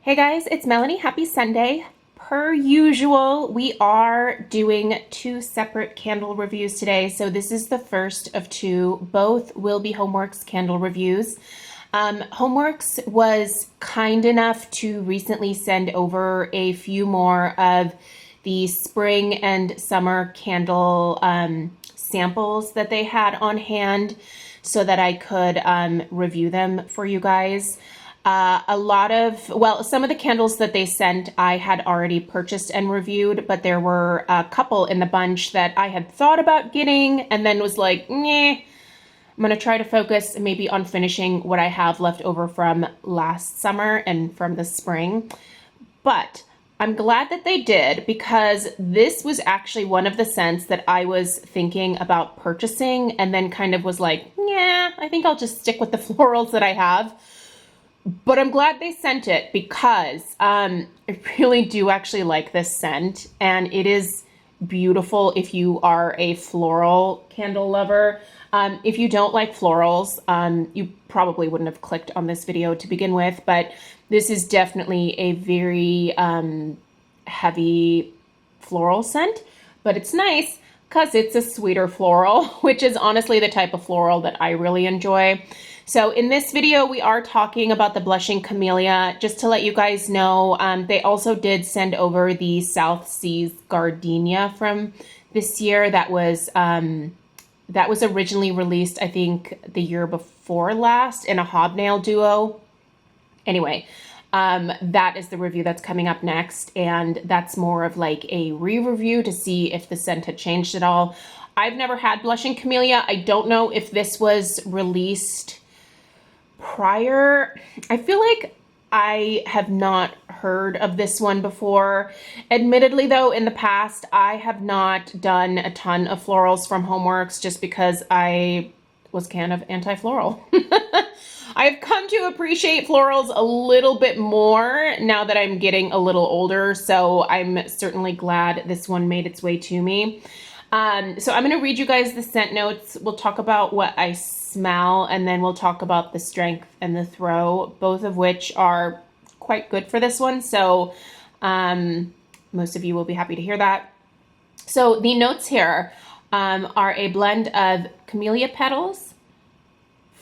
Hey guys, it's Melanie. Happy Sunday. Per usual, we are doing two separate candle reviews today. So this is the first of two. Both will be Homeworx candle reviews. Homeworx was kind enough to recently send over a few more of the spring and summer candle samples that they had on hand so that I could review them for you guys. Some of the candles that they sent I had already purchased and reviewed, but there were a couple in the bunch that I had thought about getting and then was like, nah, I'm going to try to focus maybe on finishing what I have left over from last summer and from the spring. But I'm glad that they did, because this was actually one of the scents that I was thinking about purchasing and then kind of was like, yeah, I think I'll just stick with the florals that I have. But I'm glad they sent it, because I really do actually like this scent, and it is beautiful if you are a floral candle lover. If you don't like florals, you probably wouldn't have clicked on this video to begin with, but this is definitely a very heavy floral scent, but it's nice because it's a sweeter floral, which is honestly the type of floral that I really enjoy. So in this video, we are talking about the Blushing Camellia. Just to let you guys know, they also did send over the South Seas Gardenia from this year. That was originally released, I think, the year before last in a hobnail duo. Anyway, that is the review that's coming up next, and that's more of like a re-review to see if the scent had changed at all. I've never had Blushing Camellia. I don't know if this was released prior. I feel like I have not heard of this one before. Admittedly though, in the past, I have not done a ton of florals from Homeworx just because I was kind of anti-floral. I've come to appreciate florals a little bit more now that I'm getting a little older, so I'm certainly glad this one made its way to me. So I'm going to read you guys the scent notes. We'll talk about what I smell, and then we'll talk about the strength and the throw, both of which are quite good for this one. So most of you will be happy to hear that. So the notes here are a blend of camellia petals,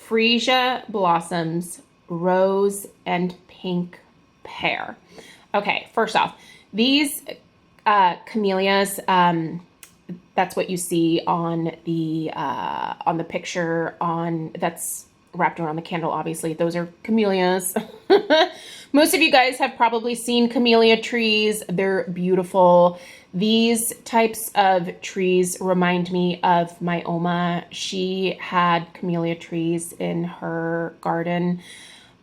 freesia blossoms, rose, and pink pear. Okay, first off, these camellias, that's what you see on the picture that's wrapped around the candle. Obviously, those are camellias. Most of you guys have probably seen camellia trees. They're beautiful. These types of trees remind me of my Oma. She had camellia trees in her garden.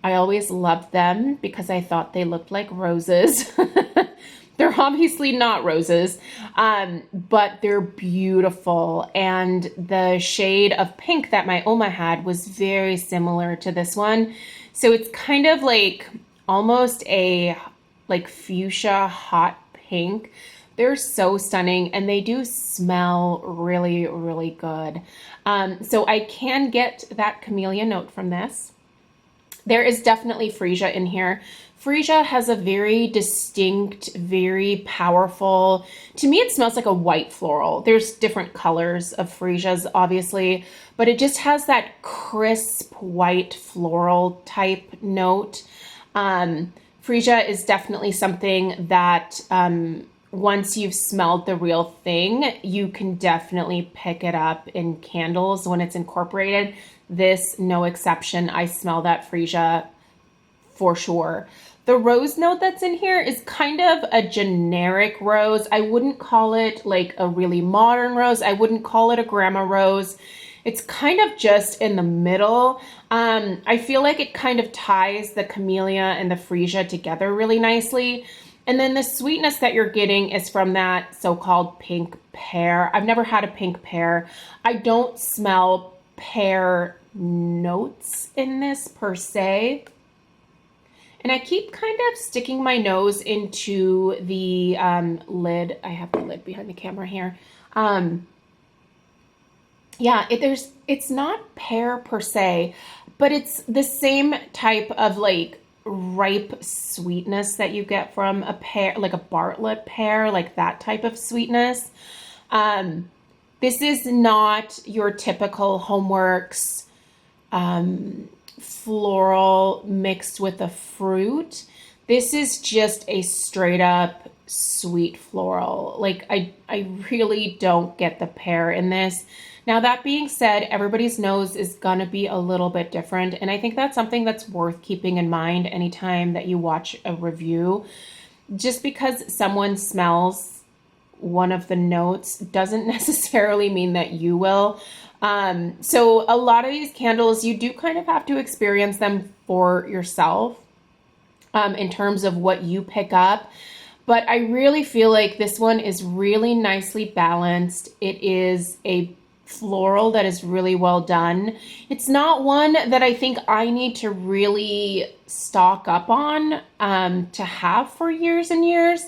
I always loved them because I thought they looked like roses. They're obviously not roses, but they're beautiful. And the shade of pink that my Oma had was very similar to this one. So it's kind of like almost a like fuchsia hot pink. They're so stunning, and they do smell really, really good. So I can get that camellia note from this. There is definitely freesia in here. Freesia has a very distinct, very powerful, to me it smells like a white floral. There's different colors of freesias, obviously, but it just has that crisp white floral type note. Freesia is definitely something that once you've smelled the real thing, you can definitely pick it up in candles when it's incorporated. This, no exception. I smell that freesia for sure. The rose note that's in here is kind of a generic rose. I wouldn't call it like a really modern rose. I wouldn't call it a grandma rose. It's kind of just in the middle. I feel like it kind of ties the camellia and the freesia together really nicely. And then the sweetness that you're getting is from that so-called pink pear. I've never had a pink pear. I don't smell pear notes in this per se. And I keep kind of sticking my nose into the lid. I have the lid behind the camera here. Yeah, it's not pear per se, but it's the same type of like ripe sweetness that you get from a pear, like a Bartlett pear, like that type of sweetness. This is not your typical Homeworx floral mixed with a fruit. This is just a straight up sweet floral. Like I really don't get the pear in this. Now that being said, everybody's nose is gonna be a little bit different, and I think that's something that's worth keeping in mind anytime that you watch a review. Just because someone smells one of the notes doesn't necessarily mean that you will. So a lot of these candles, you do kind of have to experience them for yourself, in terms of what you pick up. But I really feel like this one is really nicely balanced. It is a floral that is really well done. It's not one that I think I need to really stock up on, to have for years and years.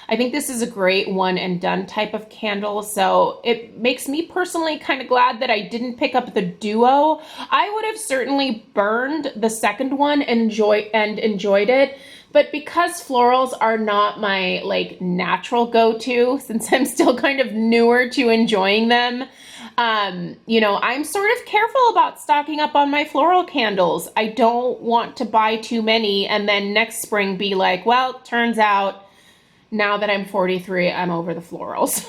I think this is a great one and done type of candle. So it makes me personally kind of glad that I didn't pick up the duo. I would have certainly burned the second one and enjoyed it. But because florals are not my like natural go-to, since I'm still kind of newer to enjoying them, I'm sort of careful about stocking up on my floral candles. I don't want to buy too many and then next spring be like, well, turns out now that I'm 43, I'm over the florals.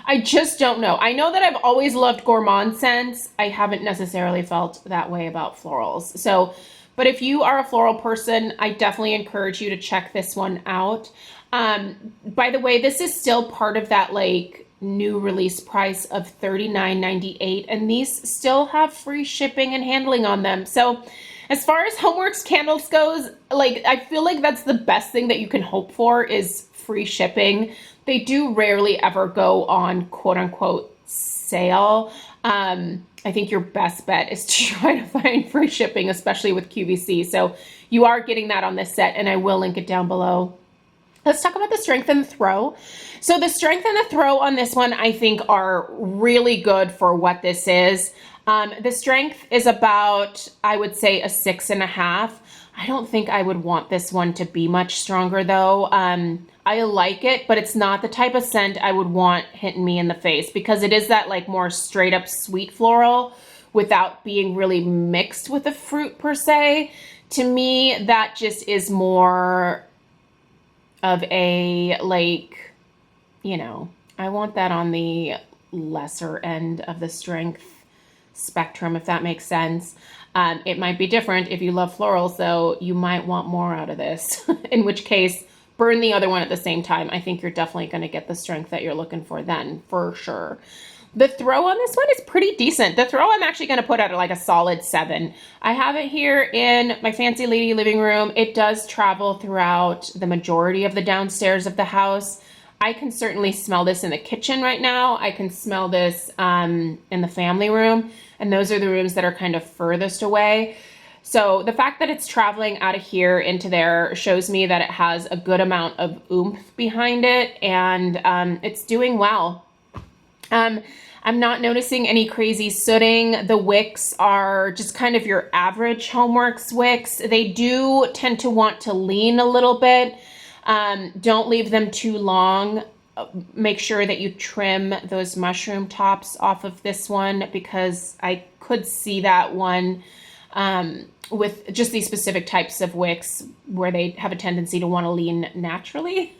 I just don't know. I know that I've always loved gourmand scents. I haven't necessarily felt that way about florals. So, but if you are a floral person, I definitely encourage you to check this one out. By the way, this is still part of that like new release price of $39.98, and these still have free shipping and handling on them. So as far as Homeworx candles goes, like I feel like that's the best thing that you can hope for is free shipping. They do rarely ever go on quote unquote sale. I think your best bet is to try to find free shipping, especially with QVC. So you are getting that on this set, and I will link it down below. Let's talk about the strength and the throw. So the strength and the throw on this one, I think, are really good for what this is. The strength is about, I would say, a 6.5. I don't think I would want this one to be much stronger though. I like it, but it's not the type of scent I would want hitting me in the face because it is that like more straight up sweet floral without being really mixed with the fruit per se. To me, that just is more of a like, I want that on the lesser end of the strength spectrum, if that makes sense. It might be different if you love florals, though. You might want more out of this, in which case burn the other one at the same time. I think you're definitely going to get the strength that you're looking for then, for sure. The throw on this one is pretty decent. The throw I'm actually going to put at like a solid 7. I have it here in my fancy lady living room. It does travel throughout the majority of the downstairs of the house. I can certainly smell this in the kitchen right now. I can smell this in the family room, and those are the rooms that are kind of furthest away. So the fact that it's traveling out of here into there shows me that it has a good amount of oomph behind it, and it's doing well. I'm not noticing any crazy sooting. The wicks are just kind of your average Homeworx wicks. They do tend to want to lean a little bit. Don't leave them too long. Make sure that you trim those mushroom tops off of this one because I could see that one with just these specific types of wicks where they have a tendency to want to lean naturally,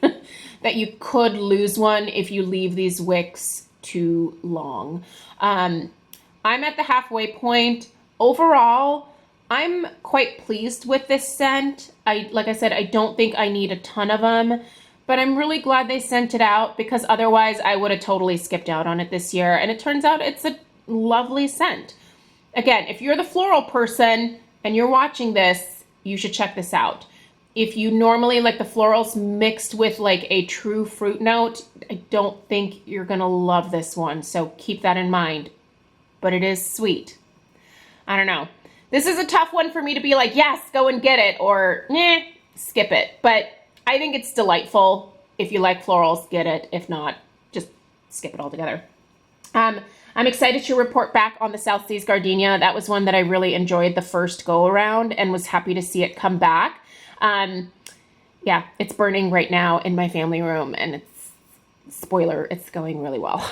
that you could lose one if you leave these wicks too long. I'm at the halfway point. Overall, I'm quite pleased with this scent. Like I said, I don't think I need a ton of them, but I'm really glad they sent it out because otherwise I would have totally skipped out on it this year. And it turns out it's a lovely scent. Again, if you're the floral person and you're watching this, you should check this out. If you normally like the florals mixed with like a true fruit note, I don't think you're gonna love this one. So keep that in mind, but it is sweet. I don't know. This is a tough one for me to be like, yes, go and get it, or skip it. But I think it's delightful. If you like florals, get it. If not, just skip it altogether. I'm excited to report back on the South Seas Gardenia. That was one that I really enjoyed the first go around and was happy to see it come back. Yeah, it's burning right now in my family room, and it's, spoiler, it's going really well.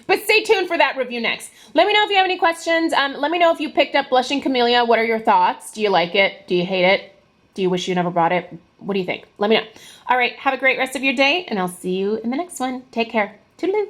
But stay tuned for that review next. Let me know if you have any questions. Let me know if you picked up Blushing Camellia. What are your thoughts? Do you like it? Do you hate it? Do you wish you never bought it? What do you think? Let me know. All right, have a great rest of your day, and I'll see you in the next one. Take care. Toodaloo.